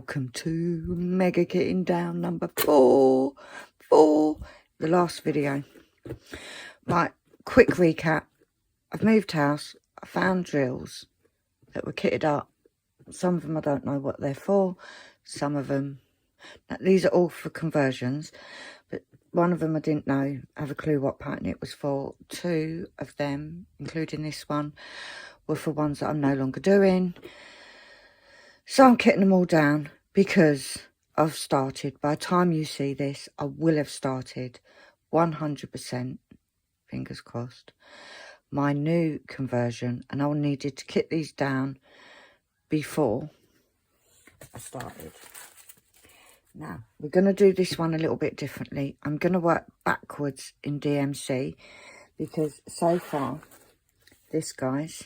welcome to Mega Kitting Down number 4. The last video. Right, quick recap. I've moved house. I found drills that were kitted up. Some of them I don't know what they're for. Some of them, these are all for conversions, but one of them I didn't know, have a clue what pattern it was for. 2 of them, including this one, were for ones that I'm no longer doing. So I'm kitting them all down because I've started. By the time you see this, I will have started 100%, fingers crossed, my new conversion, and I needed to kit these down before I started. Now, we're going to do this one a little bit differently. I'm going to work backwards in DMC because so far, this, guys,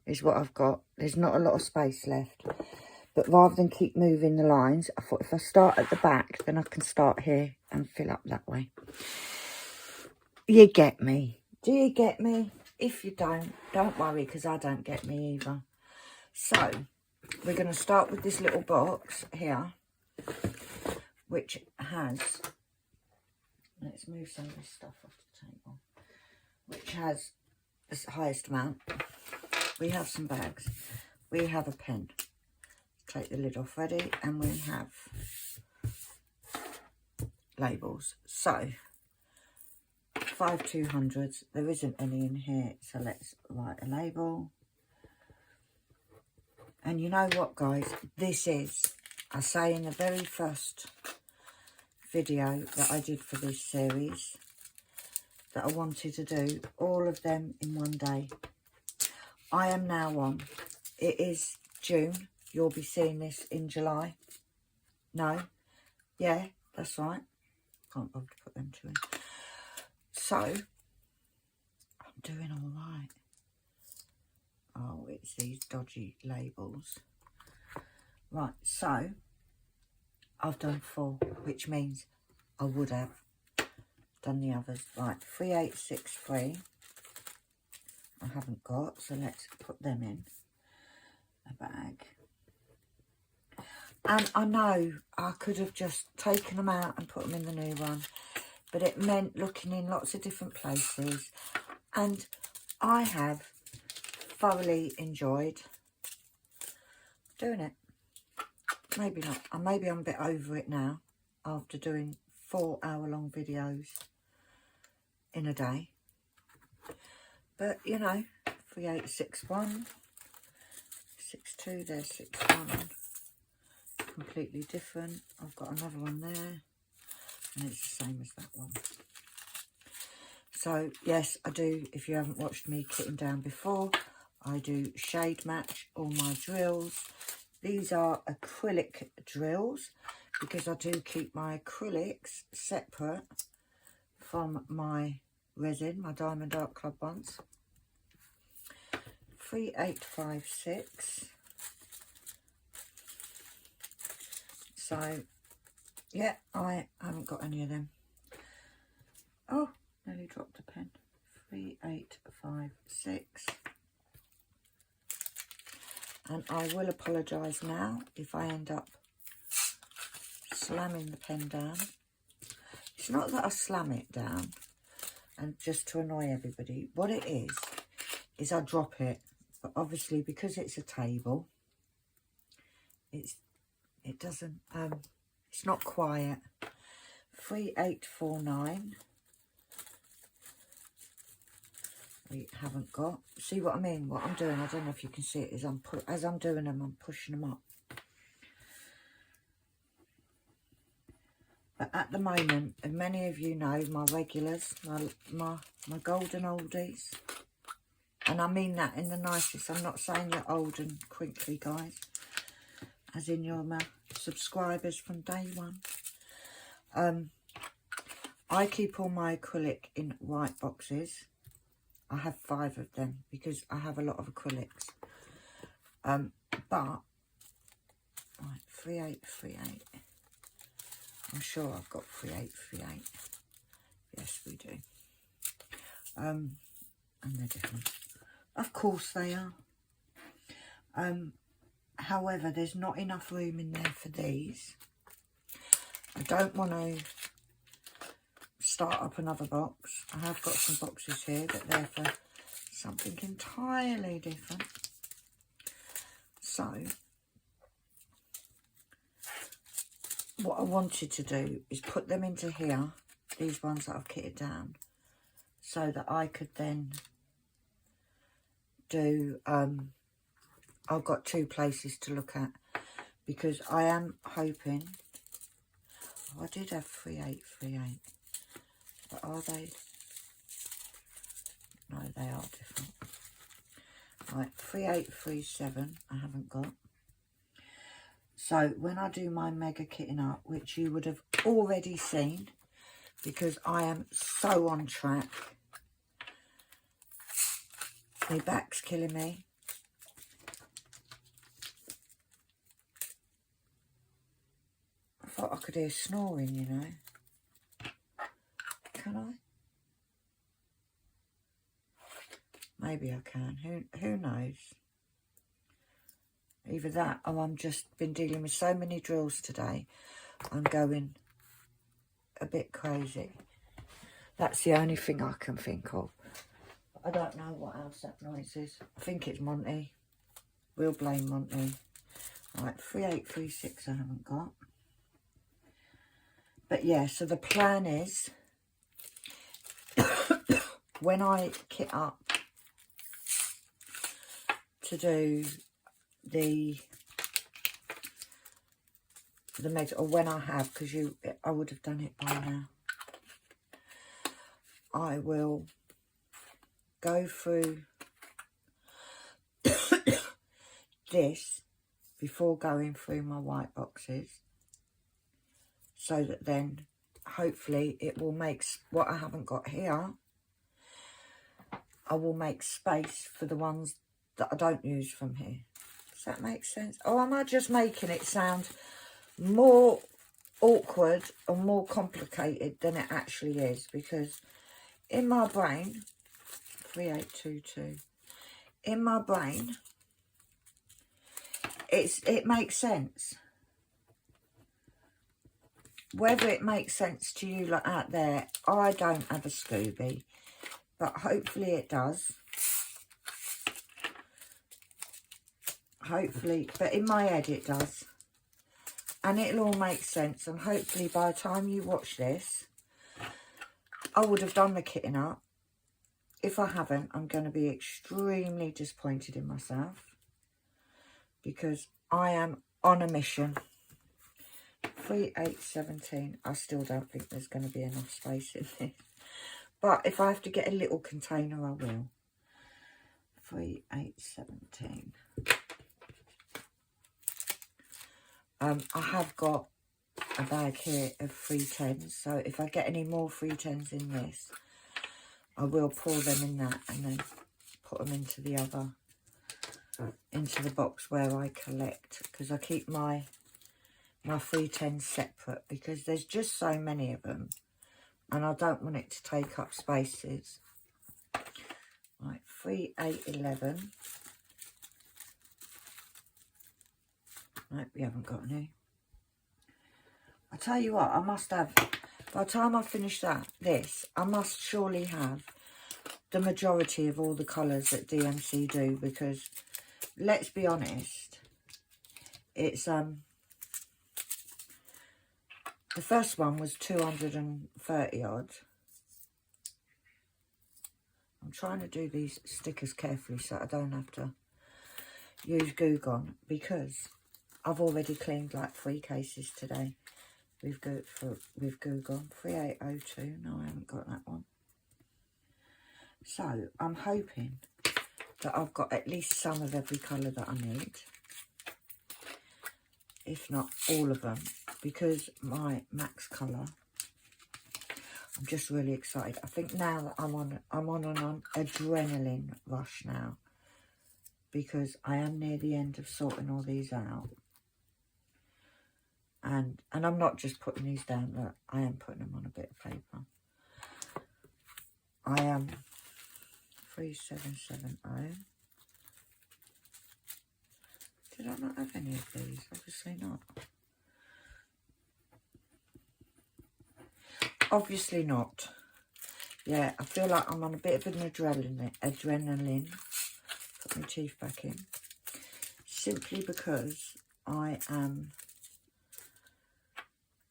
is what I've got. There's not a lot of space left. But rather than keep moving the lines, I thought if I start at the back, then I can start here and fill up that way. You get me? Do you get me? If you don't worry, because I don't get me either. So, we're going to start with this little box here, which has, let's move some of this stuff off the table, which has the highest amount. We have some bags. We have a pen. Take the lid off ready, and we have labels. So 5 200s, there isn't any in here, so let's write a label. And you know what, guys, this is, I say in the very first video that I did for this series, that I wanted to do all of them in one day. I am now on, it is June. You'll be seeing this in July. No? Yeah, that's right. Can't bother to put them 2 in. So, I'm doing all right. Oh, it's these dodgy labels. Right, so, I've done 4, which means I would have done the others. Right, 3863. I haven't got, so let's put them in a bag. And I know I could have just taken them out and put them in the new one, but it meant looking in lots of different places. And I have thoroughly enjoyed doing it. Maybe not. Maybe I'm a bit over it now after doing 4-hour-long videos in a day. But, you know, 3861, 62, there's 61. Completely different. I've got another one there, and it's the same as that one. So yes, I do, if you haven't watched me kitting down before, I do shade match all my drills. These are acrylic drills because I do keep my acrylics separate from my resin, my Diamond Art Club ones. 3856. So, yeah, I haven't got any of them. Oh, nearly dropped a pen. 3856. And I will apologise now if I end up slamming the pen down. It's not that I slam it down and just to annoy everybody. What it is I drop it. But obviously, because it's a table, it doesn't, it's not quiet. 3849. We haven't got. See what I mean? What I'm doing, I don't know if you can see it, is as I'm doing them, I'm pushing them up. But at the moment, and many of you know, my regulars, my golden oldies, and I mean that in the nicest. I'm not saying you're old and crinkly, guys. As in you're my subscribers from day one. I keep all my acrylic in white boxes. I have 5 of them because I have a lot of acrylics. But, right, 3838. I'm sure I've got 3838. Yes, we do. And they're different. Of course they are. However, there's not enough room in there for these. I don't want to start up another box. I have got some boxes here, but they're for something entirely different. So, what I wanted to do is put them into here, these ones that I've kitted down, so that I could then do, I've got 2 places to look at, because I am hoping, I did have 3838, but are they? No, they are different. Right, 3837 I haven't got. So when I do my mega kitting up, which you would have already seen, because I am so on track. My back's killing me. I thought I could hear snoring, you know. Can I? Maybe I can. Who knows? Either that, or I'm just been dealing with so many drills today. I'm going a bit crazy. That's the only thing I can think of. I don't know what else that noise is. I think it's Monty. We'll blame Monty. Right, 3836 I haven't got. But yeah, so the plan is when I kit up to do the mega, or when I have, because I would have done it by now, I will go through this before going through my white boxes, so that then hopefully it will make what I haven't got here, I will make space for the ones that I don't use from here. Does that make sense? Or am I just making it sound more awkward or more complicated than it actually is? Because in my brain, 3822, in my brain, it makes sense. Whether it makes sense to you like out there, I don't have a Scooby, but hopefully it does. Hopefully, but in my head it does. And it'll all make sense, and hopefully by the time you watch this, I would have done the kitting up. If I haven't, I'm going to be extremely disappointed in myself, because I am on a mission. 3817, I still don't think there's going to be enough space in this. But if I have to get a little container, I will. 3817. I have got a bag here of 310s, so if I get any more 310s in this, I will pour them in that and then put them into the other, into the box where I collect, because I keep my 310s separate, because there's just so many of them and I don't want it to take up spaces. Right, 3811. Right, we haven't got any. I tell you what, I must have, by the time I finish this, I must surely have the majority of all the colours that DMC do, because let's be honest, it's, the first one was 230 odd. I'm trying to do these stickers carefully so I don't have to use Goo Gone, because I've already cleaned like 3 cases today with Goo Gone. 3802, no I haven't got that one. So I'm hoping that I've got at least some of every colour that I need, if not all of them, because my max colour, I'm just really excited. I think now that I'm on an adrenaline rush now, because I am near the end of sorting all these out. And I'm not just putting these down, look, I am putting them on a bit of paper. I am 3770. Did I not have any of these? Obviously not. Obviously not. Yeah, I feel like I'm on a bit of an adrenaline. Put my teeth back in. Simply because I am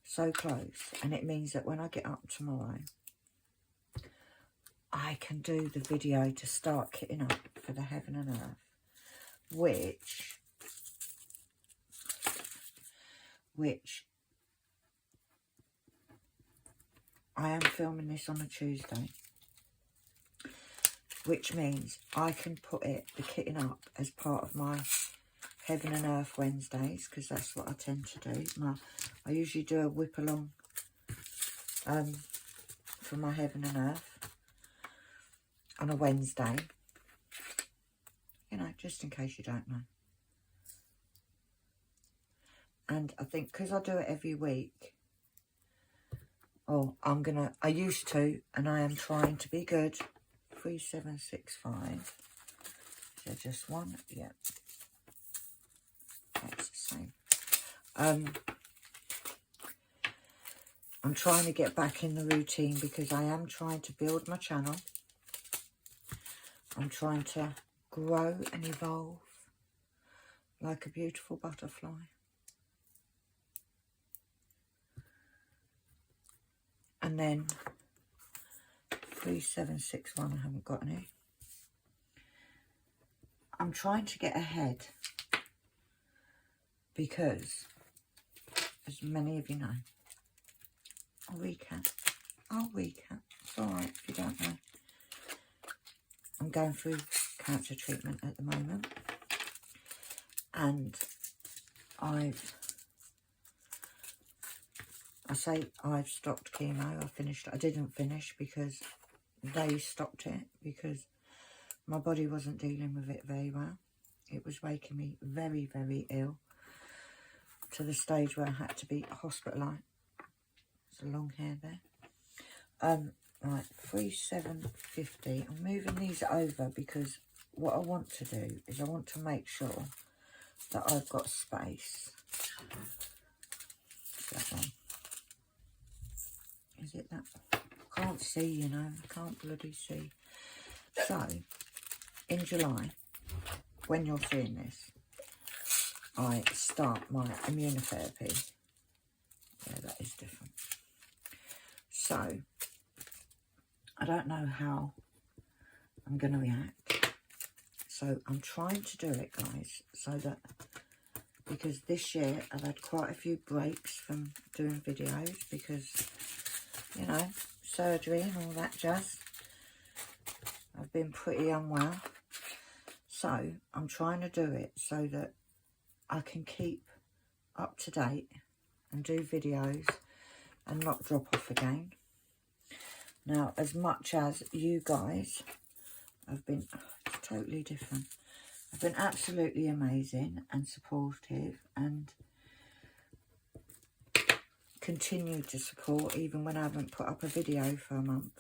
so close. And it means that when I get up tomorrow, I can do the video to start kitting up for the Heaven and Earth. Which I am filming this on a Tuesday, which means I can put the kitting up as part of my Heaven and Earth Wednesdays, because that's what I tend to do. I usually do a whip along for my Heaven and Earth on a Wednesday, you know, just in case you don't know. And I think because I do it every week, I used to, and I am trying to be good. 3765. Is there just one? Yeah. That's the same. I'm trying to get back in the routine because I am trying to build my channel. I'm trying to grow and evolve like a beautiful butterfly. And then 3761, I haven't got any. I'm trying to get ahead because, as many of you know, I'll recap. It's alright if you don't know. I'm going through cancer treatment at the moment. And I've stopped chemo. I didn't finish because they stopped it because my body wasn't dealing with it very well. It was making me very, very ill to the stage where I had to be hospitalised. There's a long hair there. Right, 3750. I'm moving these over because what I want to do is I want to make sure that I've got space. That one. Is it that? I can't see, you know. I can't bloody see. So, in July, when you're seeing this, I start my immunotherapy. Yeah, that is different. So, I don't know how I'm going to react. So, I'm trying to do it, guys, so that, because this year I've had quite a few breaks from doing videos because, you know, surgery and all that jazz. I've been pretty unwell. So, I'm trying to do it so that I can keep up to date and do videos and not drop off again. Now, as much as you guys have been totally different, have been absolutely amazing and supportive and continue to support even when I haven't put up a video for a month.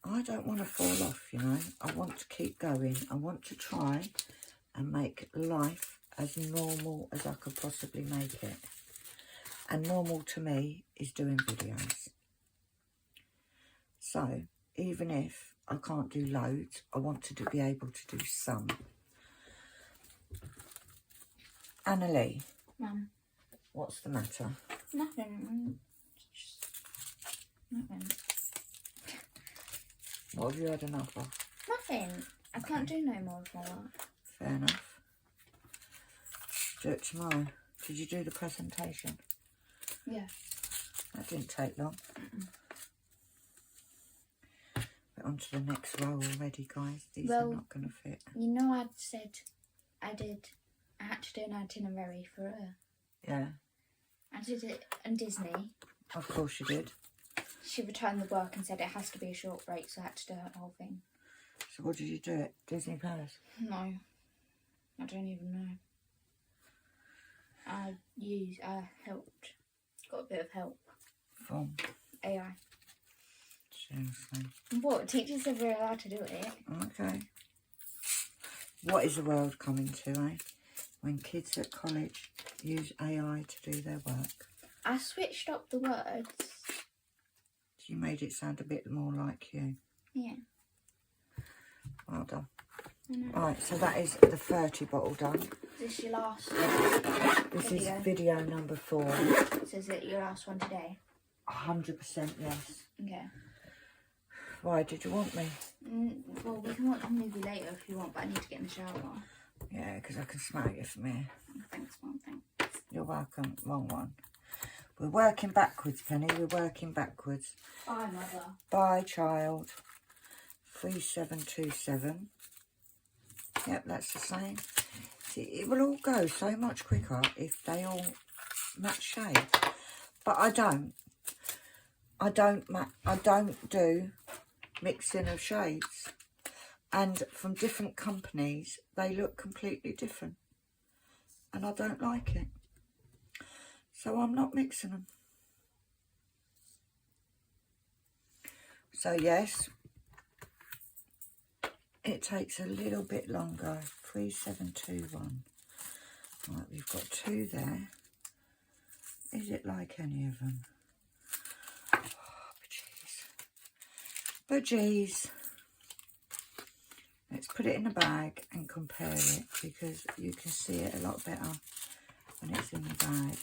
I don't want to fall off, you know. I want to keep going. I want to try and make life as normal as I could possibly make it. And normal to me is doing videos. So, even if I can't do loads, I want to be able to do some. Annalie. Mum. What's the matter? Nothing. Just nothing. What have you had enough of? Nothing. I can't do no more of my work. Fair enough. Do it tomorrow. Did you do the presentation? Yeah. That didn't take long. We're on to the next row already, guys. These are not going to fit. You know, I'd said I had to do an itinerary for her. Yeah. I did it on Disney. Of course you did. She returned the work and said it has to be a short break, so I had to do the whole thing. So what did you do at Disney Palace? No. I don't even know. I helped. Got a bit of help. From? AI. Seriously. What? Teachers said we're allowed to do it. Okay. What is the world coming to, eh? when kids at college use AI to do their work. I switched up the words. You made it sound a bit more like you. Yeah. Well done. I know. Right, so that is the 30 bottle done. Is this your last This is video number 4. So is it your last one today? 100% yes. Okay. Why did you want me? Well, we can watch a movie later if you want, but I need to get in the shower. Yeah, because I can smell you from here. Thanks, Mum, thanks. You're welcome. Wrong one. We're working backwards, Penny. We're working backwards. Bye, Mother. Bye, child. 3727. Yep, that's the same. See, it will all go so much quicker if they all match shade. But I don't. I don't do mixing of shades. And from different companies, they look completely different. And I don't like it. So I'm not mixing them. So yes, it takes a little bit longer. 3721. Right, we've got 2 there. Is it like any of them? Oh, bejeez. Let's put it in a bag and compare it, because you can see it a lot better when it's in the bag.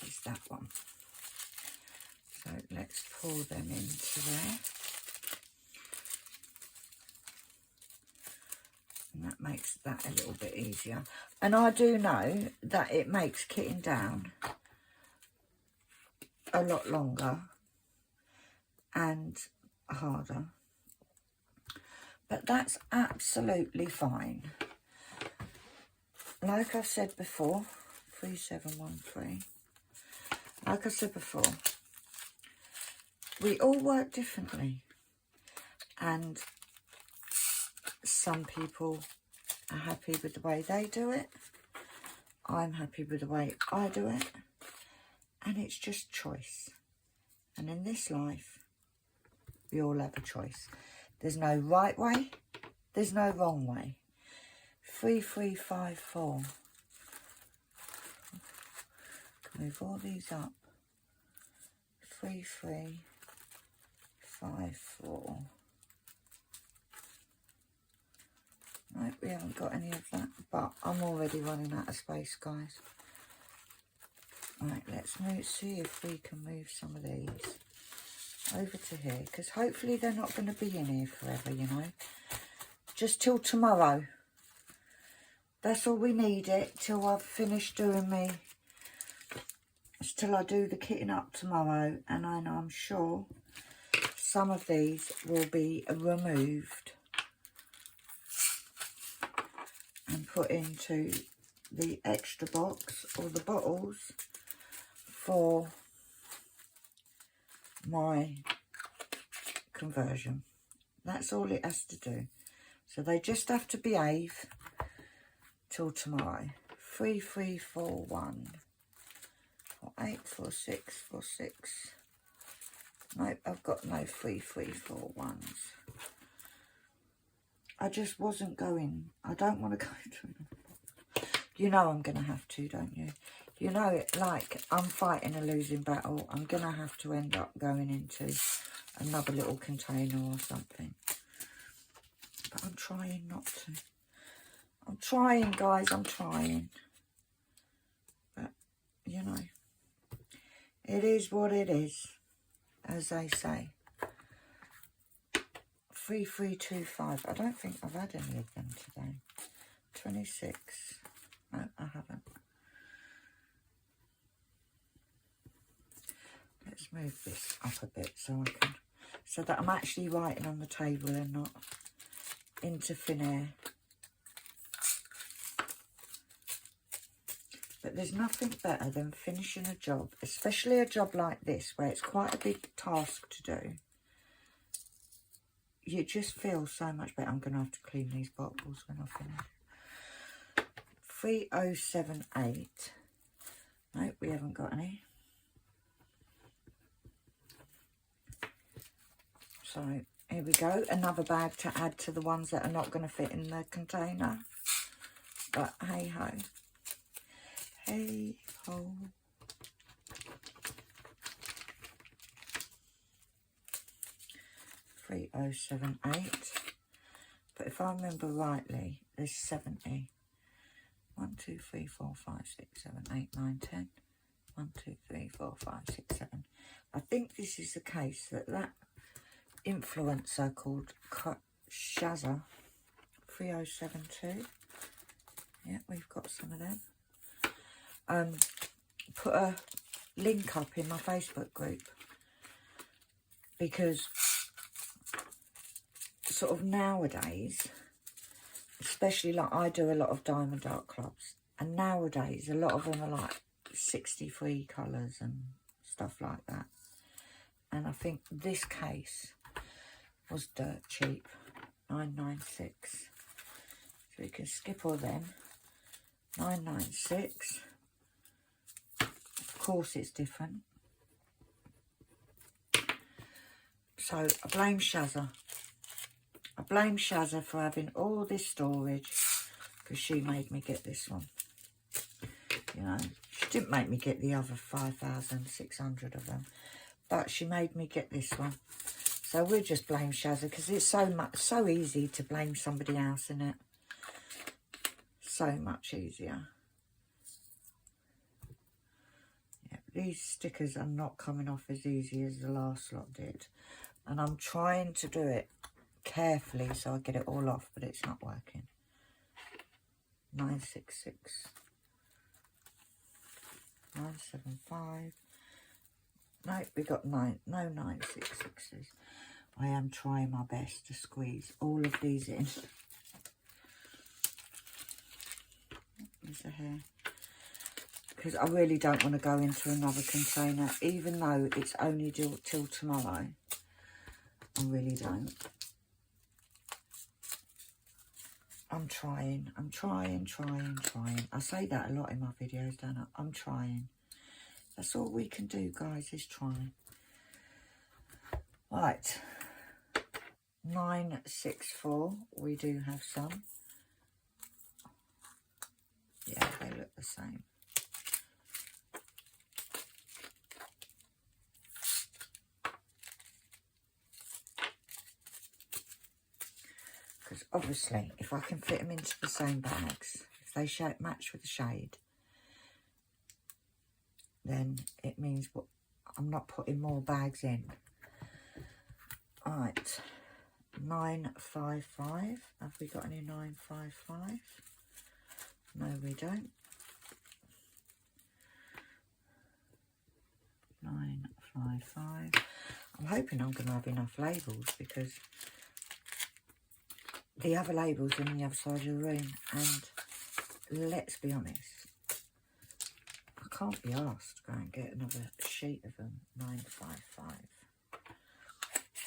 It's that one. So let's pour them into there. And that makes that a little bit easier. And I do know that it makes kitting down a lot longer and harder. But that's absolutely fine. Like I've said before, 3713. Like I said before, we all work differently. And some people are happy with the way they do it. I'm happy with the way I do it. And it's just choice. And in this life, we all have a choice. There's no right way. There's no wrong way. 3354. Move all these up. 3354. Right, we haven't got any of that, but I'm already running out of space, guys. Right, let's see if we can move some of these over to here, because hopefully they're not going to be in here forever, you know. Just till tomorrow. That's all we need it, till I've finished doing me. It's till I do the kitting up tomorrow, and I know I'm sure some of these will be removed and put into the extra box or the bottles for my conversion. That's all it has to do. So they just have to behave till tomorrow. 3341. 484646. Nope, I've got no 3341s. I just wasn't going. I don't want to go to them. You know I'm going to have to, don't you? You know it, like I'm fighting a losing battle. I'm going to have to end up going into another little container or something. But I'm trying not to. I'm trying, guys, I'm trying. But, you know, it is what it is, as they say. 3325. I don't think I've had any of them today. 26. No, I haven't. Let's move this up a bit so I can, so that I'm actually writing on the table and not into thin air. But there's nothing better than finishing a job, especially a job like this, where it's quite a big task to do. You just feel so much better. I'm going to have to clean these bottles when I finish. 3078. Nope, we haven't got any. So here we go. Another bag to add to the ones that are not going to fit in the container. But hey ho. Hey ho. $3078. But if I remember rightly, there's 70. 1, 2, 3, 4, 5, 6, 7, 8, 9, 10. 1, 2, 3, 4, 5, 6, 7. I think this is the case that influencer called Shazza 3072. Yeah, we've got some of them. Put a link up in my Facebook group, because sort of nowadays, especially like I do a lot of diamond art clubs, and nowadays a lot of them are like 63 colours and stuff like that. And I think this case was dirt cheap, 996. So you can skip all them. 996. Of course it's different. So I blame Shazza. I blame Shazza for having all this storage, because she made me get this one. You know, she didn't make me get the other 5,600 of them, but she made me get this one. So we'll just blame Shazza, because it's so easy to blame somebody else, isn't it? So much easier. Yeah, these stickers are not coming off as easy as the last lot did, and I'm trying to do it carefully so I get it all off, but it's not working. 966. 975. No, we got no 966s. I am trying my best to squeeze all of these in. There's a hair. Because I really don't want to go into another container, even though it's only till tomorrow. I really don't. I'm trying. I say that a lot in my videos, don't I? I'm trying. That's all we can do, guys, is try. Right. 964. We do have some. Yeah, they look the same. Because obviously, if I can fit them into the same bags, if they match with the shade, then it means I'm not putting more bags in. Right, 955. Have we got any 955? No, we don't. 955. I'm hoping I'm going to have enough labels, because the other labels are on the other side of the room, and let's be honest, I can't be asked to go and get another sheet of them. 955.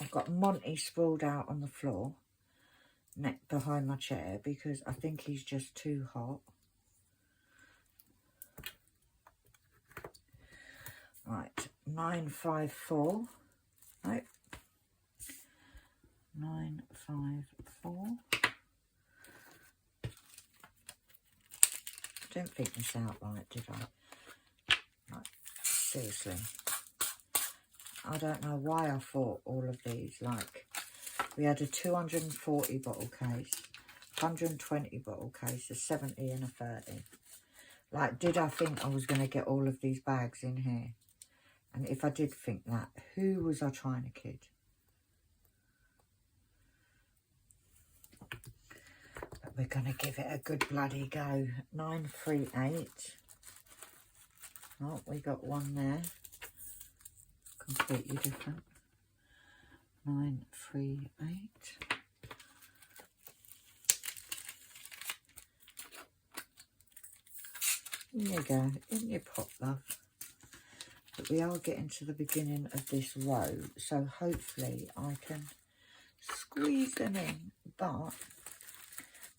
I've got Monty sprawled out on the floor behind my chair, because I think he's just too hot. Right, 954. Nope. 954. Didn't think this out right, did I? Right, seriously. I don't know why I thought all of these. Like, we had a 240 bottle case, 120 bottle case, a 70 and a 30. Like, did I think I was going to get all of these bags in here? And if I did think that, who was I trying to kid? But we're going to give it a good bloody go. 938. Oh, we got one there. Completely different. 938. In you go. In your pot, love. But we are getting to the beginning of this row, so hopefully I can squeeze them in, but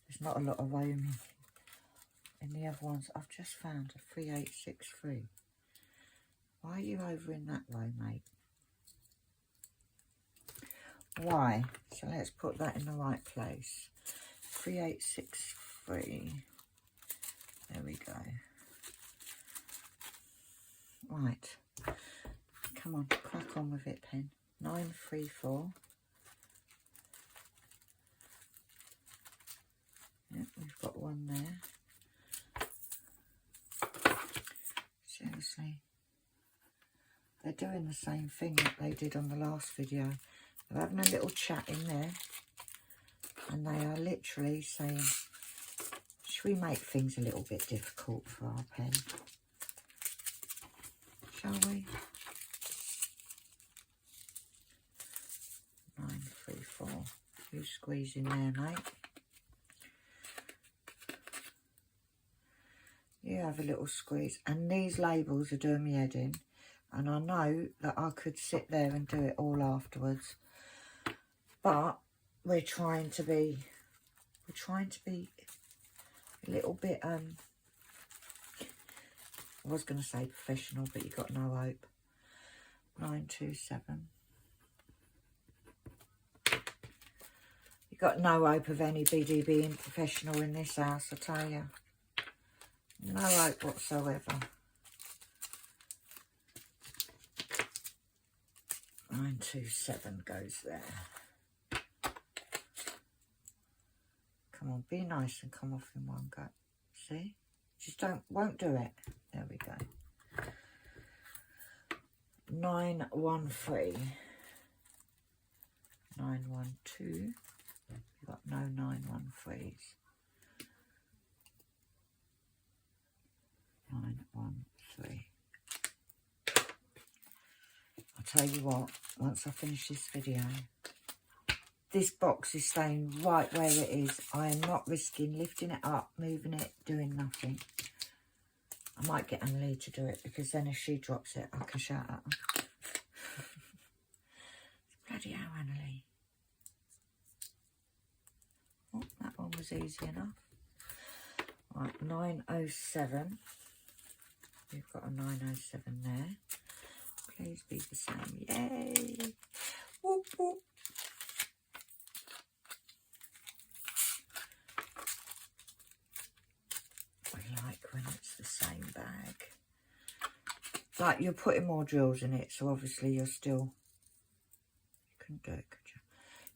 there's not a lot of room in the other ones. I've just found a 3863. Why are you over in that row, mate? Why? So let's put that in the right place. 3863. There we go. Right. Come on, crack on with it, pen. 9, 3, 4. Yep, we've got one there. Seriously. They're doing the same thing that they did on the last video. They're having a little chat in there. And they are literally saying, should we make things a little bit difficult for our pen? Shall we? 9, 3, 4. You squeeze in there, mate. You have a little squeeze. And these labels are doing me head in. And I know that I could sit there and do it all afterwards. But we're trying to be a little bit, I was going to say professional, but you've got no hope. 9, 2, 7. You've got no hope of anybody being professional in this house, I tell you. No hope whatsoever. 9, 2, 7 goes there. Come on, be nice and come off in one go. See? Just won't do it. There we go. 9, 1, 3. 9, 1, 2. You've got no 9, 1, 3s. 9, 1, 3. I'll tell you what, once I finish this video, this box is staying right where it is. I am not risking lifting it up, moving it, doing nothing. I might get Annalie to do it, because then if she drops it, I can shout at her. Bloody hell, Annalie. Oh, that one was easy enough. Right, 907. We've got a 907 there. Please be the same. Yay! Whoop, whoop. I like when it's the same bag. Like, you're putting more drills in it, so obviously you're still... You couldn't do it, could you?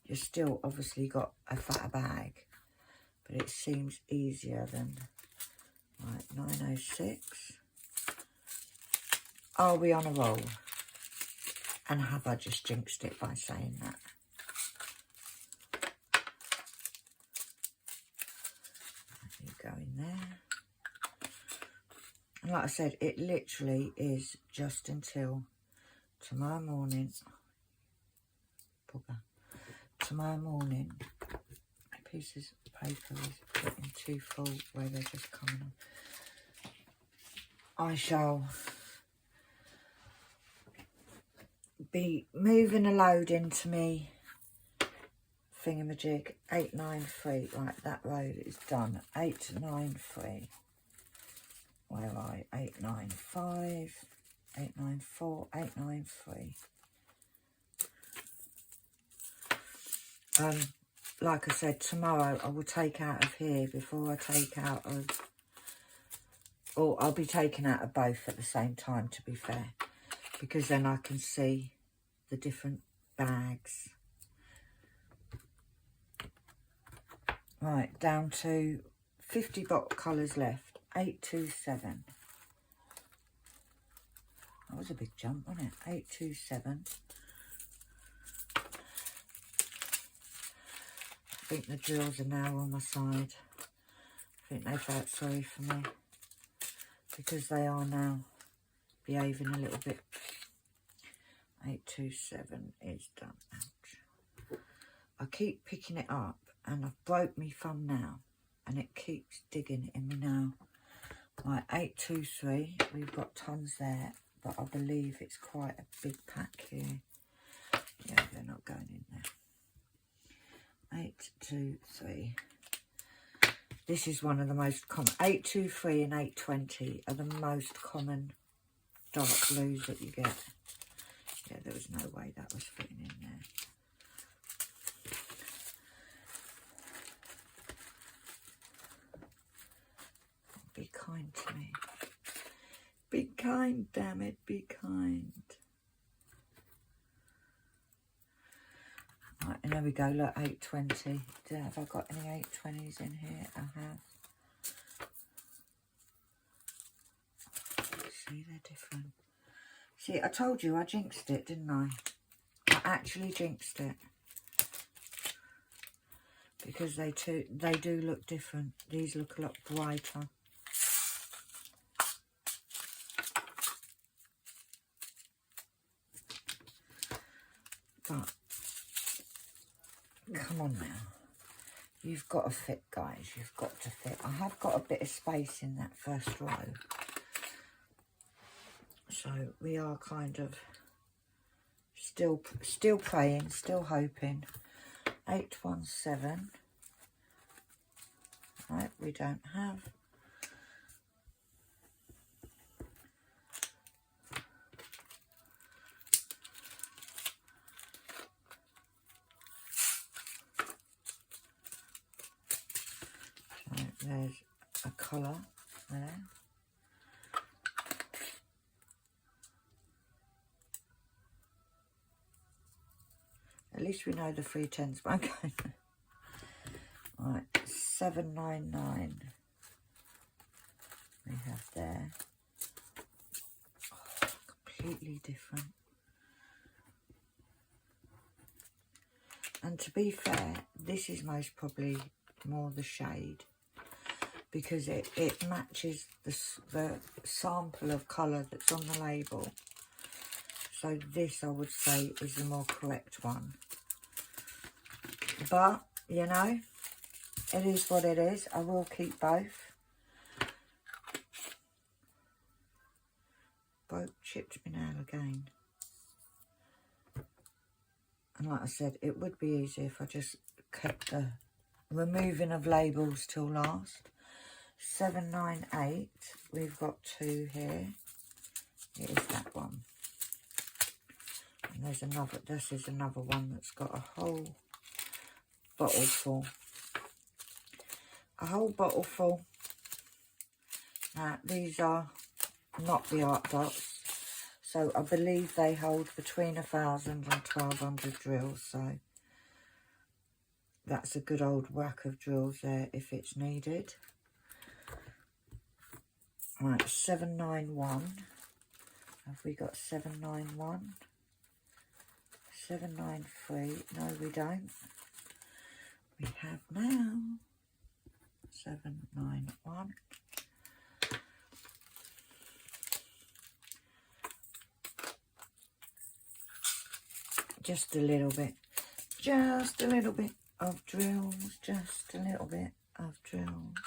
You're still obviously got a fatter bag, but it seems easier than... Right, 906. Are we on a roll? And have I just jinxed it by saying that? You go in there. And like I said, it literally is just until tomorrow morning. Bugger. Tomorrow morning, pieces of paper is getting too full where they're just coming on. I shall be moving a load into me thingamajig. 893. Right, that road is done. 893. Where are I? 895. 894. 893. Like I said, tomorrow I will take out of here before I take out of... Or I'll be taking out of both at the same time, to be fair. Because then I can see the different bags. Right, down to 50 box colours left. 827. That was a big jump, wasn't it? 827. I think the drills are now on my side. I think they felt sorry for me, because they are now behaving a little bit. 827 is done. Ouch. I keep picking it up and I've broke my thumb now, and it keeps digging in me now. Right, 823, we've got tons there, but I believe it's quite a big pack here. Yeah, they're not going in there. 823. This is one of the most common. 823 and 820 are the most common dark blues that you get. Yeah, there was no way that was fitting in there. Be kind, damn it, be kind. Right, and there we go, look, 820. Have I got any 820s in here? I have. See, they're different. See, I told you I jinxed it, didn't I? I actually jinxed it. Because they do look different. These look a lot brighter. But, come on now. You've got to fit, guys. You've got to fit. I have got a bit of space in that first row. So we are kind of still praying, still hoping. 817. Right, we don't have. So there's a colour there. At least we know the 310s won't go. Right, 799 we have there. Oh, completely different. And to be fair, this is most probably more the shade, because it matches the sample of colour that's on the label. So this, I would say, is the more correct one. But, you know, it is what it is. I will keep both. Both chipped me nail again. And like I said, it would be easy if I just kept the removing of labels till last. 798, we've got 2 here. It is that one. And there's another, this is another one that's got a whole bottle full. A whole bottle full. Now, these are not the art dots. So I believe they hold between 1,000 and 1,200 drills. So that's a good old whack of drills there if it's needed. Right, 791. Have we got 791? 793. No, we don't. We have now 791. Just a little bit of drills, just a little bit of drills.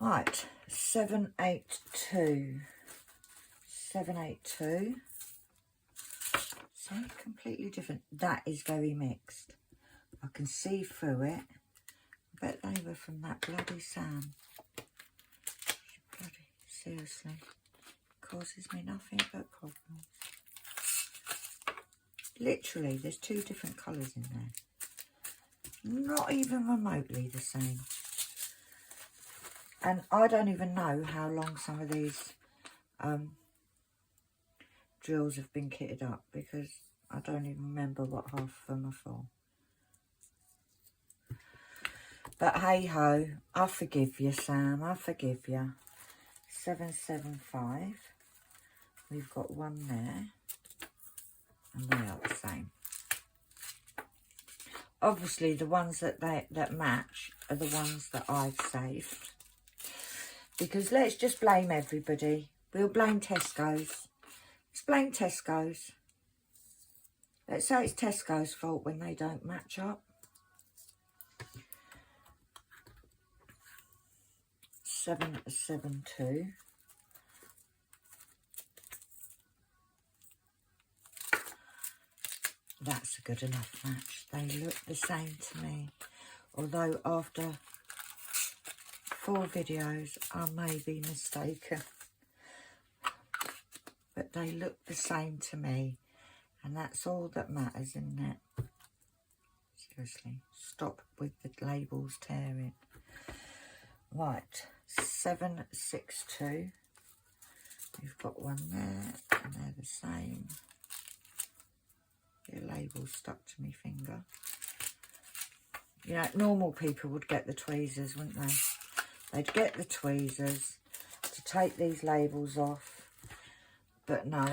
Right, 782. 782. See, completely different. That is very mixed. I can see through it. I bet they were from that bloody Sam. Bloody, seriously. Causes me nothing but problems. Literally, there's 2 different colours in there. Not even remotely the same. And I don't even know how long some of these drills have been kitted up, because I don't even remember what half of them are for. But hey ho, I forgive you, Sam, I forgive you. 775. We've got one there. And they are the same. Obviously, the ones that match are the ones that I've saved. Because let's just blame everybody. We'll blame Tesco's. Let's blame Tesco's. Let's say it's Tesco's fault when they don't match up. 772. That's a good enough match. They look the same to me. Although after 4 videos, I may be mistaken. But they look the same to me. And that's all that matters, isn't it? ridiculously. Stop with the labels tearing. Right, 762. We've got one there, and they're the same. The label's stuck to my finger. You know, normal people would get the tweezers, wouldn't they? They'd get the tweezers to take these labels off. But no.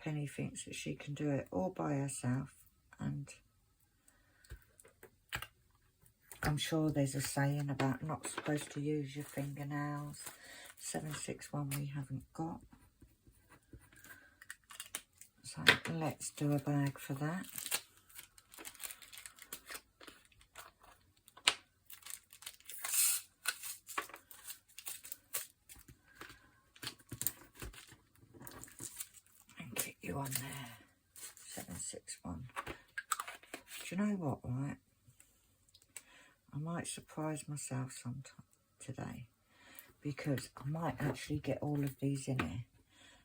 Penny thinks that she can do it all by herself. And I'm sure there's a saying about not supposed to use your fingernails. 761 we haven't got. So let's do a bag for that. And get you on there. 761. Do you know what, right? I might surprise myself sometime today, because I might actually get all of these in here.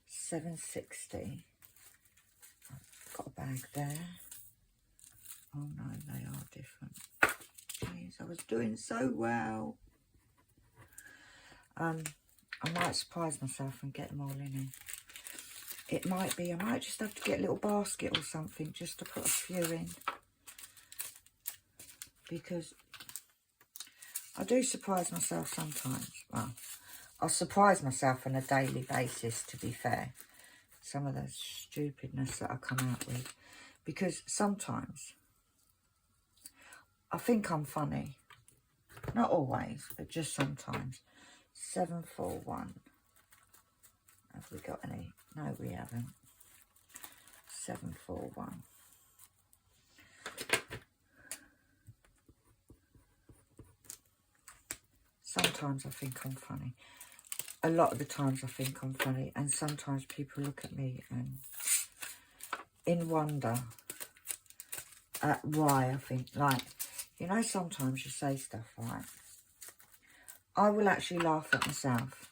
760. I've got a bag there. Oh no, they are different. Jeez, I was doing so well. I might surprise myself and get them all in here. It might be, I might just have to get a little basket or something just to put a few in. Because I do surprise myself sometimes. Well, I surprise myself on a daily basis, to be fair. Some of the stupidness that I come out with. Because sometimes I think I'm funny. Not always, but just sometimes. 741. Have we got any? No, we haven't. 741. Sometimes I think I'm funny. A lot of the times I think I'm funny. And sometimes people look at me and in wonder at why I think. Like, you know, sometimes you say stuff, right? I will actually laugh at myself.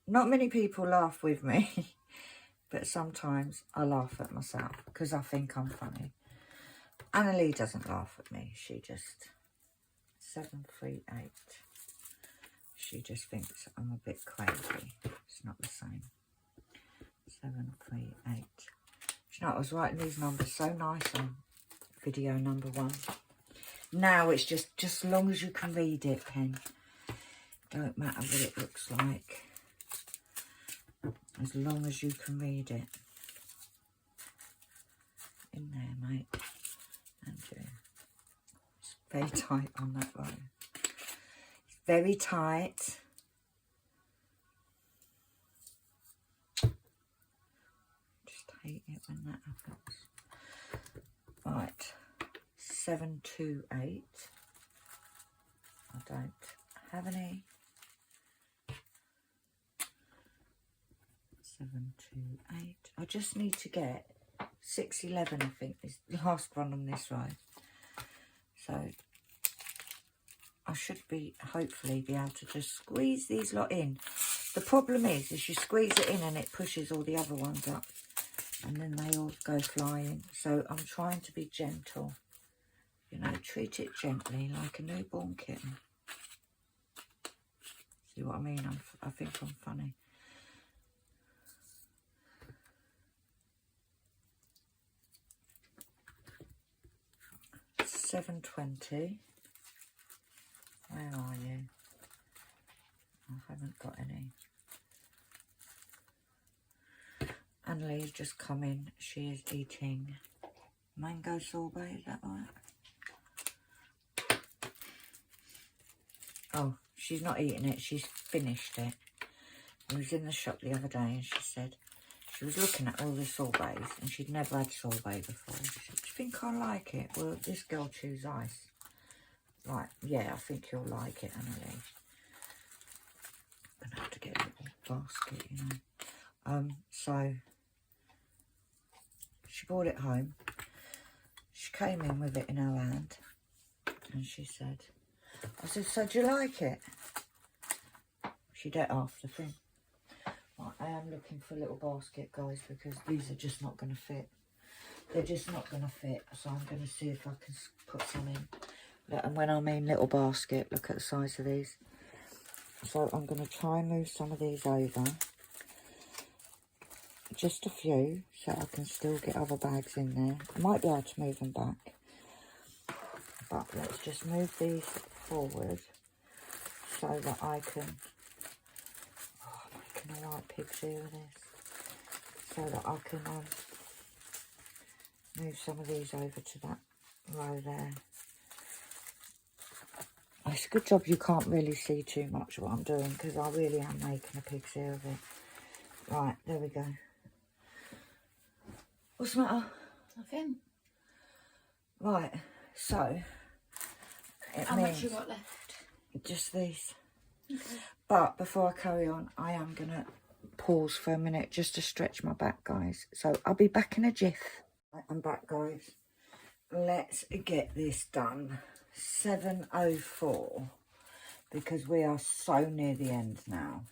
Not many people laugh with me. But sometimes I laugh at myself because I think I'm funny. Annalie doesn't laugh at me. She just... 738. She just thinks I'm a bit crazy. It's not the same. 738. Do you know, I was writing these numbers so nice on video number 1. Now it's just as long as you can read it, pen. Don't matter what it looks like. As long as you can read it. In there, mate. And it's very tight on that one. It's very tight. Just hate it when that happens. Right. 728. I don't have any. 728. I just need to get 611, I think, is the last one on this ride. So I should be, hopefully, be able to just squeeze these lot in. The problem is you squeeze it in and it pushes all the other ones up. And then they all go flying. So I'm trying to be gentle. You know, treat it gently like a newborn kitten. See what I mean? I think I'm funny. 720. Where are you? I haven't got any. Annalie's just come in. She is eating mango sorbet, is that right? Oh, she's not eating it. She's finished it. I was in the shop the other day and she said she was looking at all the sorbets and she'd never had sorbet before. She said, do you think I like it? Well, this girl chews ice. Right, yeah, I think you'll like it, Annalie. I'm going to have to get a little basket, you know. So, she brought it home. She came in with it in her hand. And she said, I said, so do you like it? She'd ate half the thing. Right, I am looking for a little basket, guys, because these are just not going to fit. they're just not going to fit. So I'm going to see if I can put some in. And when I mean little basket, look at the size of these. So I'm going to try and move some of these over. Just a few, so I can still get other bags in there. I might be able to move them back. But let's just move these forward so that I can... Oh, I'm making a right pig's ear of this. So that I can move some of these over to that row there. It's a good job you can't really see too much what I'm doing, because I really am making a pig's ear of it. Right, there we go. What's the matter? Nothing. Right, so... How much you got left? Just these. Okay. But before I carry on, I am going to pause for a minute just to stretch my back, guys. So I'll be back in a jiff. I'm back, guys. Let's get this done. 7:04, because we are so near the end now.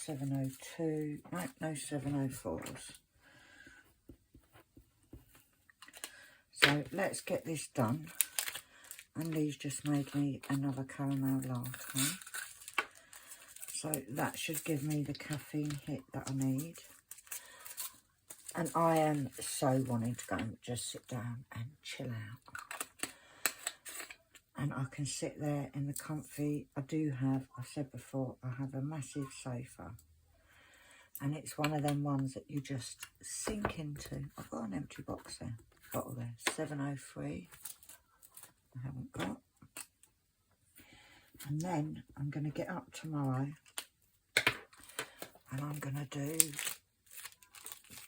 7:02. No 7:04s. So let's get this done. And these just made me another caramel latte. So that should give me the caffeine hit that I need. And I am so wanting to go and just sit down and chill out. And I can sit there in the comfy. I said before, I have a massive sofa. And it's one of them ones that you just sink into. I've got an empty bottle there. 7:03. I haven't got. And then I'm going to get up tomorrow and I'm going to do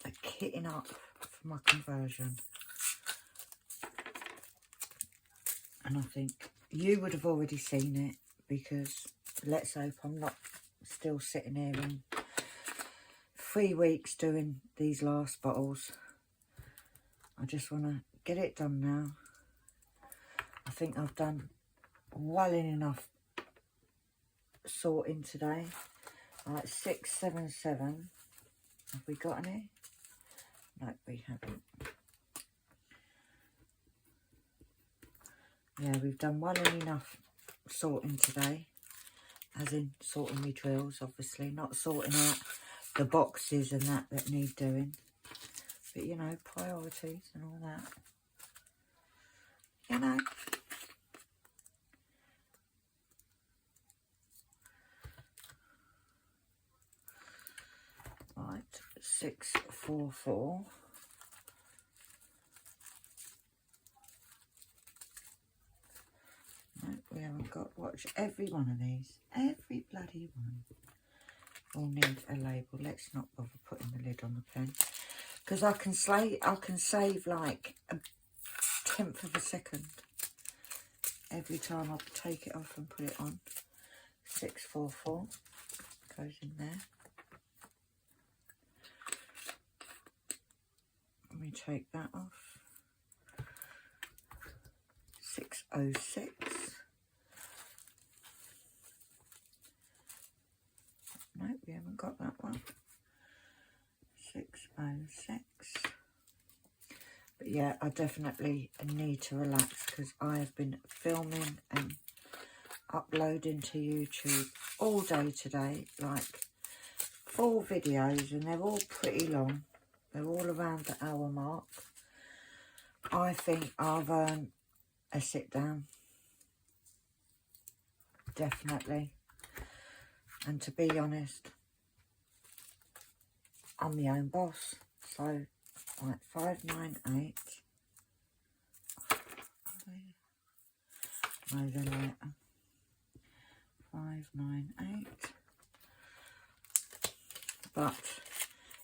a kitting up for my conversion. And I think you would have already seen it, because let's hope I'm not still sitting here in 3 weeks doing these last bottles. I just want to get it done now. I think I've done well enough sorting today. 677. Have we got any? No, we haven't. Yeah, we've done well enough sorting today. As in sorting my drills, obviously. Not sorting out the boxes and that need doing. But, you know, priorities and all that. You know. Right, 644. No, we haven't got. Watch every one of these. Every bloody one will need a label. Let's not bother putting the lid on the pen, because I can save like a 1/10 of a second every time I take it off and put it on. 644 goes in there. Let me take that off. 606. No, we haven't got that one. 606. But yeah, I definitely need to relax, because I have been filming and uploading to YouTube all day today, like 4 videos, and they're all pretty long. They're all around the hour mark. I think I've earned a sit down. Definitely. And to be honest, I'm my own boss. So, right, 598. No, they're later. 598. But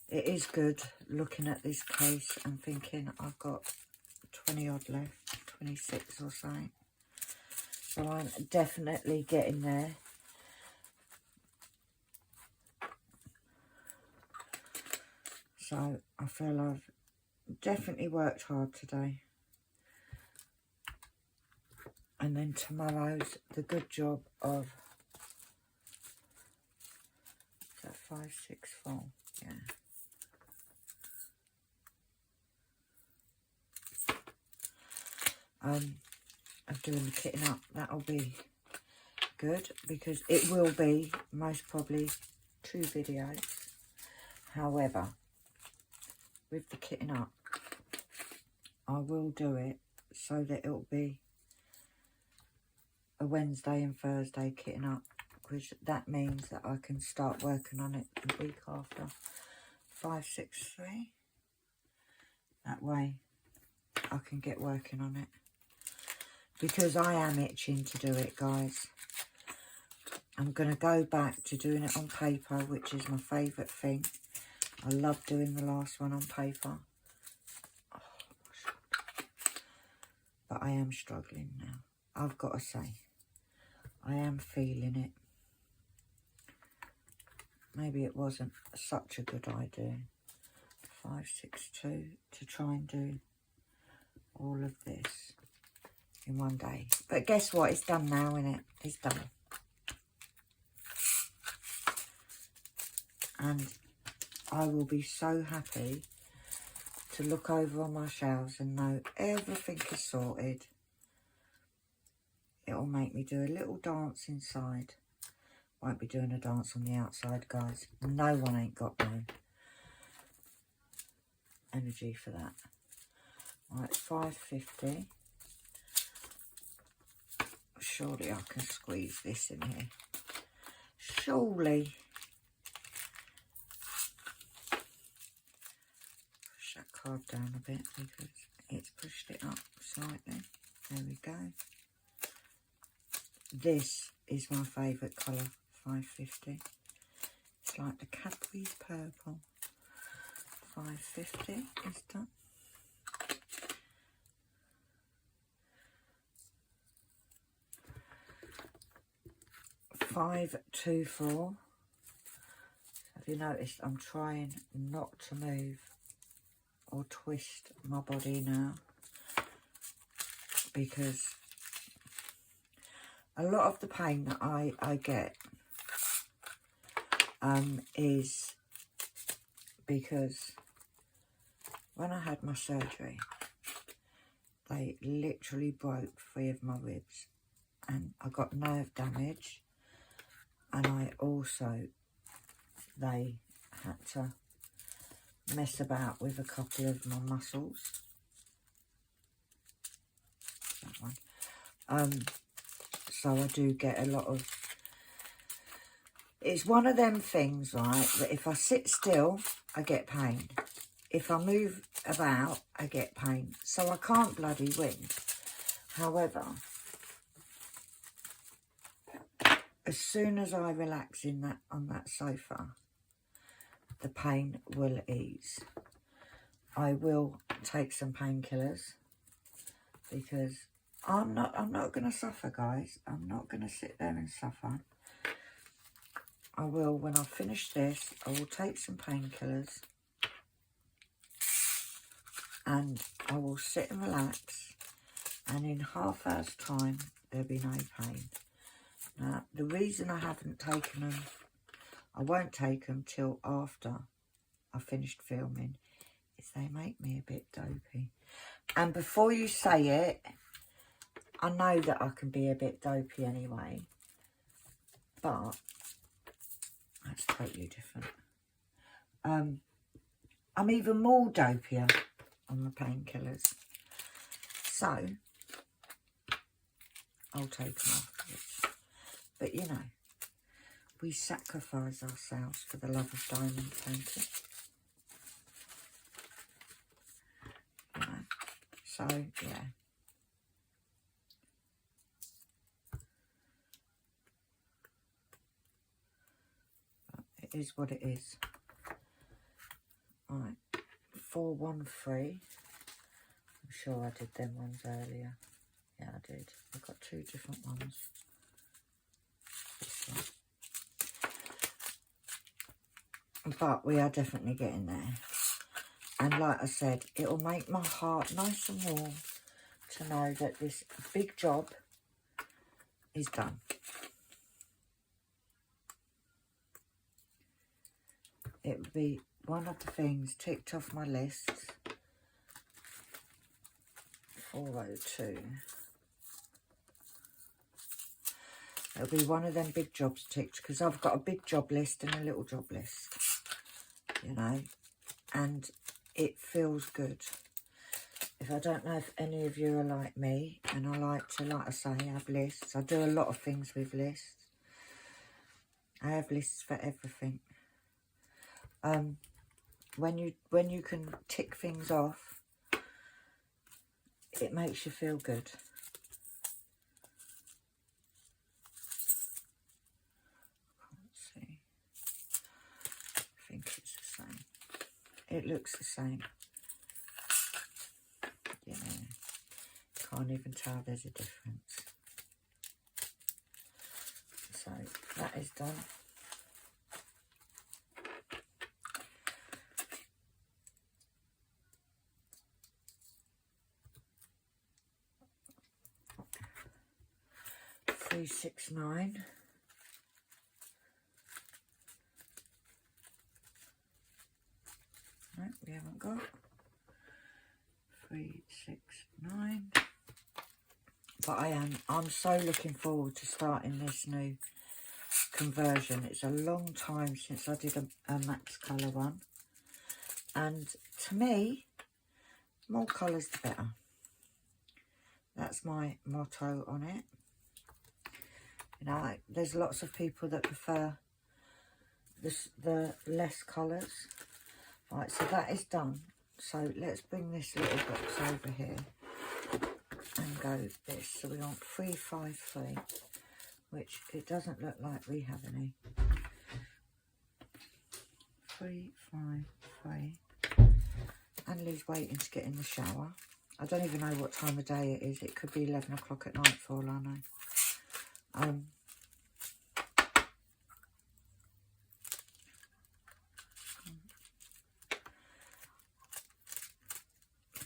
it is good looking at this case and thinking I've got 20 odd left, 26 or so. So I'm definitely getting there. So I feel I've definitely worked hard today. And then tomorrow's the good job of 564, yeah. of doing the kitting up. That'll be good, because it will be most probably 2 videos. However, with the kitting up, I will do it so that it'll be a Wednesday and Thursday kitting up, because that means that I can start working on it the week after. 563. That way I can get working on it, because I am itching to do it, guys. I'm going to go back to doing it on paper, which is my favourite thing. I love doing the last one on paper. Oh, but I am struggling now, I've got to say. I am feeling it. Maybe it wasn't such a good idea. 562 to try and do all of this in one day. But guess what? It's done now, isn't it? It's done. And I will be so happy to look over on my shelves and know everything is sorted. It'll make me do a little dance inside. Won't be doing a dance on the outside, guys. No one ain't got no energy for that. Right, 550. Surely I can squeeze this in here. Surely. Push that card down a bit because it's pushed it up slightly. There we go. This is my favourite colour, 550. It's like the Cadbury's purple. 550 is done. 524. Have you noticed I'm trying not to move or twist my body now, because a lot of the pain that I get is because when I had my surgery, they literally broke 3 of my ribs, and I got nerve damage, and they had to mess about with a couple of my muscles. That one. So I do get a lot of... It's one of them things, right, that if I sit still, I get pain. If I move about, I get pain. So I can't bloody win. However, as soon as I relax on that sofa, the pain will ease. I will take some painkillers, because I'm not going to suffer, guys. I'm not going to sit there and suffer. I will, when I finish this, I will take some painkillers, and I will sit and relax, and in half hour's time there'll be no pain. Now, the reason I haven't taken them, I won't take them till after I finished filming, is they make me a bit dopey. And before you say it, I know that I can be a bit dopey anyway, but that's totally different. I'm even more dopier on the painkillers, so I'll take them afterwards. But you know, we sacrifice ourselves for the love of diamond painting. You know, so yeah. It is what it is. Right, 413. I'm sure I did them ones earlier. Yeah, I did. I've got 2 different ones. This one. But we are definitely getting there. And like I said, it'll make my heart nice and warm to know that this big job is done. It would be one of the things ticked off my list for 402. It'll be one of them big jobs ticked, because I've got a big job list and a little job list, you know, and it feels good. If I don't know if any of you are like me, and I like to, like I say, have lists. I do a lot of things with lists. I have lists for everything. When you can tick things off, it makes you feel good. Can't see. I think it's the same. It looks the same. Yeah. Can't even tell there's a difference. So that is done. $369. No, we haven't got. 369. But I'm so looking forward to starting this new conversion. It's a long time since I did a max colour one, and to me, more colours the better. That's my motto on it. You know, there's lots of people that prefer the less colours. Right, so that is done. So let's bring this little box over here and go this. So we want 353, which it doesn't look like we have any. 353. Annalie's waiting to get in the shower. I don't even know what time of day it is. It could be 11 o'clock at night for all I know.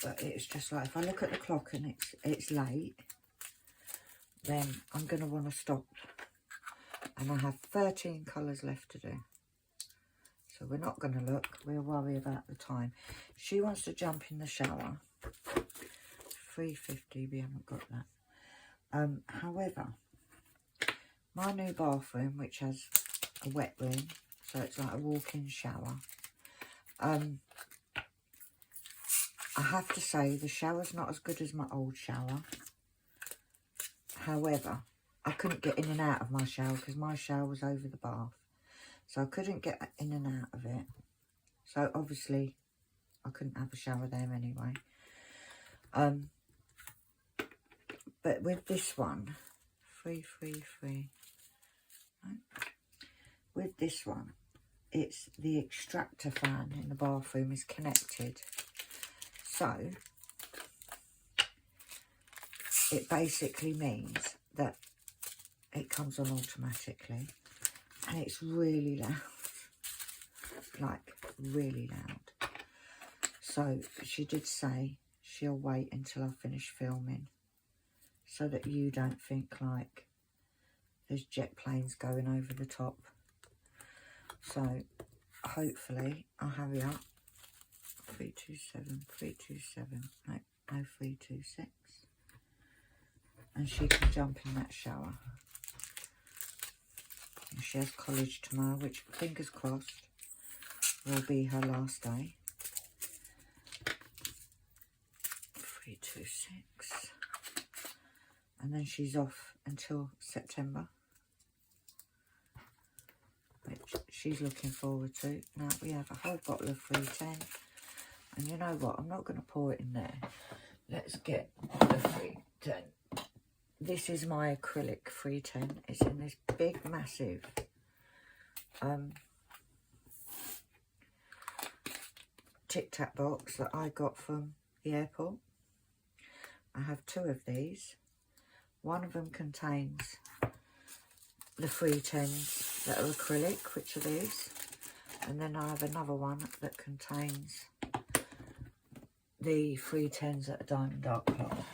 But it's just like, if I look at the clock and it's late, then I'm going to want to stop. And I have 13 colours left to do. So we're not going to look. We'll worry about the time. She wants to jump in the shower. 350, we haven't got that. However, my new bathroom, which has a wet room, so it's like a walk-in shower. I have to say, the shower's not as good as my old shower. However, I couldn't get in and out of my shower because my shower was over the bath. So I couldn't get in and out of it. So obviously, I couldn't have a shower there anyway. But with this one, 333. Right. With this one, it's the extractor fan in the bathroom is connected. So, it basically means that it comes on automatically, and it's really loud, like really loud. So, she did say she'll wait until I finish filming so that you don't think like there's jet planes going over the top. So, hopefully, I'll hurry up. 327, 327, no, 326, and she can jump in that shower. And she has college tomorrow, which, fingers crossed, will be her last day. 326, and then she's off until September, which she's looking forward to. Now we have a whole bottle of 310. And you know what? I'm not going to pour it in there. Let's get the 310. This is my acrylic 310. It's in this big, massive Tic Tac box that I got from the airport. I have two of these. One of them contains the 310s that are acrylic, which are these. And then I have another one that contains the 310s that are diamond dark cloth.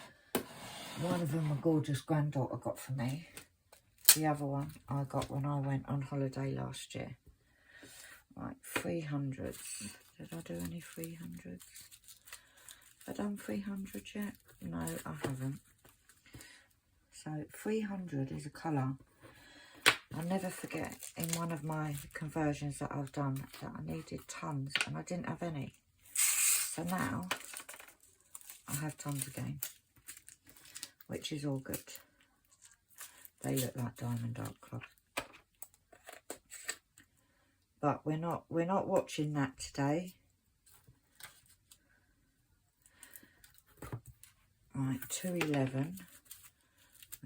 One of them my gorgeous granddaughter got for me. The other one I got when I went on holiday last year. Right, 300s. Did I do any 300s? Have I done 300 yet? No, I haven't. So 300 is a colour. I'll never forget in one of my conversions that I've done that I needed tons and I didn't have any. So now I have tons again, which is all good. They look like Diamond Art Club. But we're not watching that today. Right, 211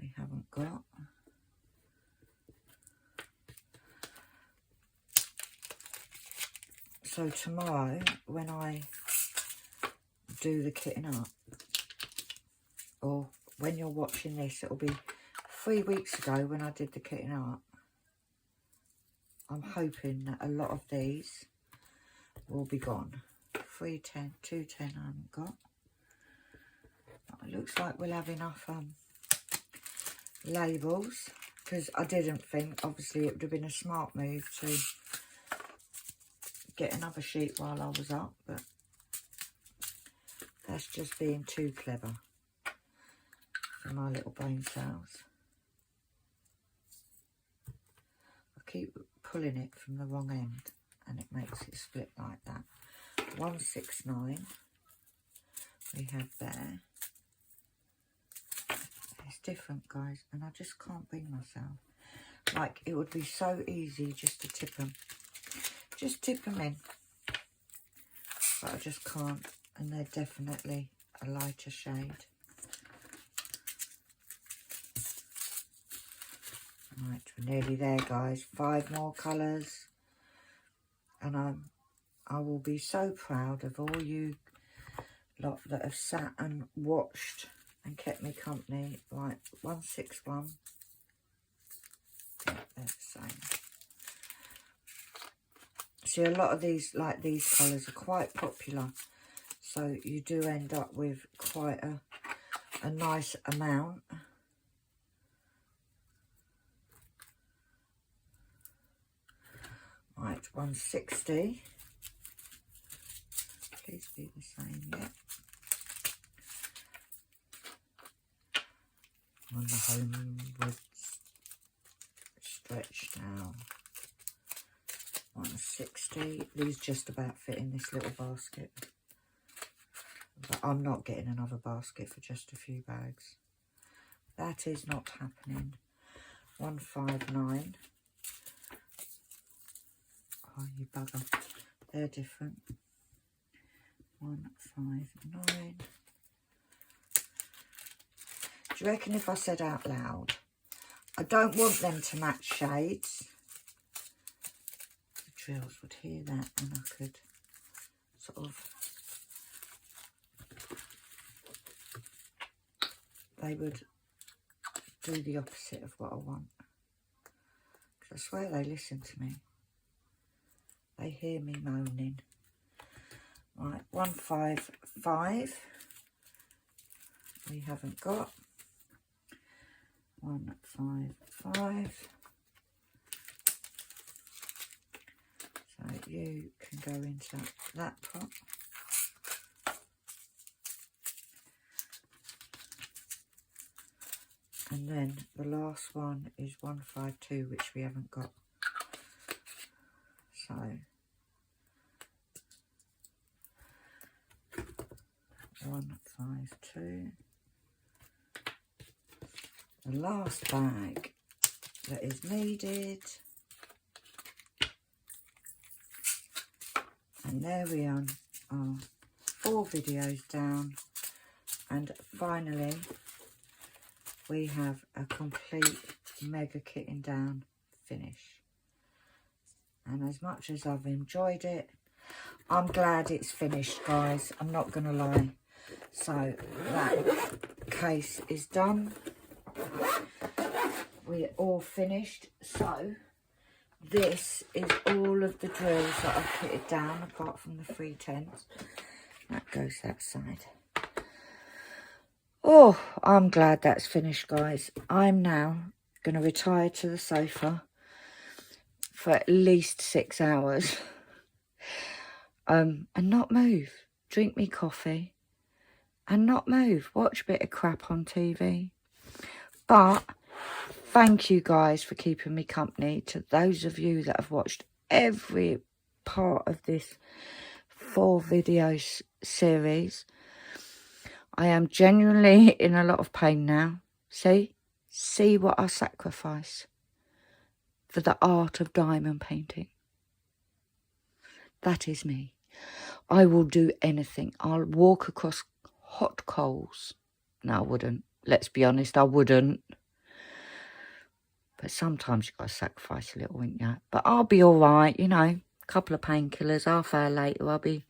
we haven't got. So tomorrow when I do the kitting up, or when you're watching this, it'll be 3 weeks ago when I did the kitting up. I'm hoping that a lot of these will be gone. 310, 210 I haven't got. It looks like we'll have enough labels, because I didn't think, obviously it would have been a smart move to get another sheet while I was up, but that's just being too clever for my little brain cells. I keep pulling it from the wrong end and it makes it split like that. 169 we have there. It's different, guys, and I just can't bring myself. Like, it would be so easy just to tip them. Just tip them in. But I just can't, and they're definitely a lighter shade. Right, we're nearly there, guys. 5 more colours. And I will be so proud of all you lot that have sat and watched and kept me company. Right, 161. Yeah, they're the same. See, a lot of these, like these colours, are quite popular. So you do end up with quite a nice amount. Right, 160. Please be the same, yeah. On the homeward stretch now. 160. These just about fit in this little basket. But I'm not getting another basket for just a few bags. That is not happening. 159. Oh, you bugger. They're different. 159. Do you reckon if I said out loud, I don't want them to match shades? The drills would hear that and I could sort of, they would do the opposite of what I want. Because I swear they listen to me. They hear me moaning. Right, 155. We haven't got. 155. So you can go into that pot. And then the last one is 152, which we haven't got. So 152. The last bag that is needed. And there we are 4 videos down. And finally, we have a complete mega kitting down finish. And as much as I've enjoyed it, I'm glad it's finished, guys. I'm not going to lie. So that case is done. We're all finished. So this is all of the drills that I've kitted down, apart from the 310s. That goes that side. Oh, I'm glad that's finished, guys. I'm now going to retire to the sofa for at least 6 hours and not move. Drink me coffee and not move. Watch a bit of crap on TV. But thank you guys for keeping me company. To those of you that have watched every part of this 4 video series, I am genuinely in a lot of pain now. See what I sacrifice for the art of diamond painting. That is me. I will do anything. I'll walk across hot coals. No, I wouldn't. Let's be honest, I wouldn't. But sometimes you've got to sacrifice a little, ain't you? But I'll be all right, you know. A couple of painkillers, half hour later, I'll be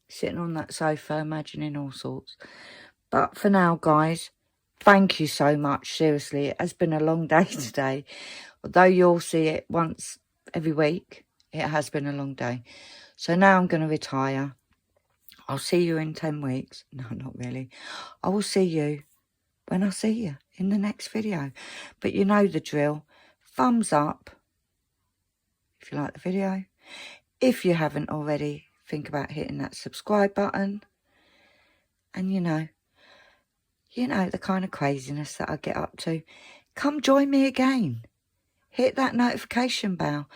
sitting on that sofa imagining all sorts. But for now, guys, thank you so much. Seriously, it has been a long day today. Although you'll see it once every week, it has been a long day. So now I'm going to retire. I'll see you in 10 weeks. No, not really. I will see you when I see you in the next video. But you know the drill. Thumbs up if you like the video. If you haven't already, think about hitting that subscribe button. And you know the kind of craziness that I get up to. Come join me again. Hit that notification bell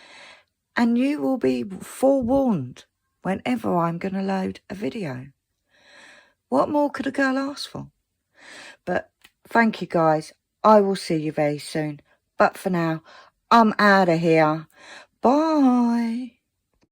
and you will be forewarned whenever I'm going to load a video. What more could a girl ask for? But thank you guys. I will see you very soon. But for now, I'm out of here. Bye.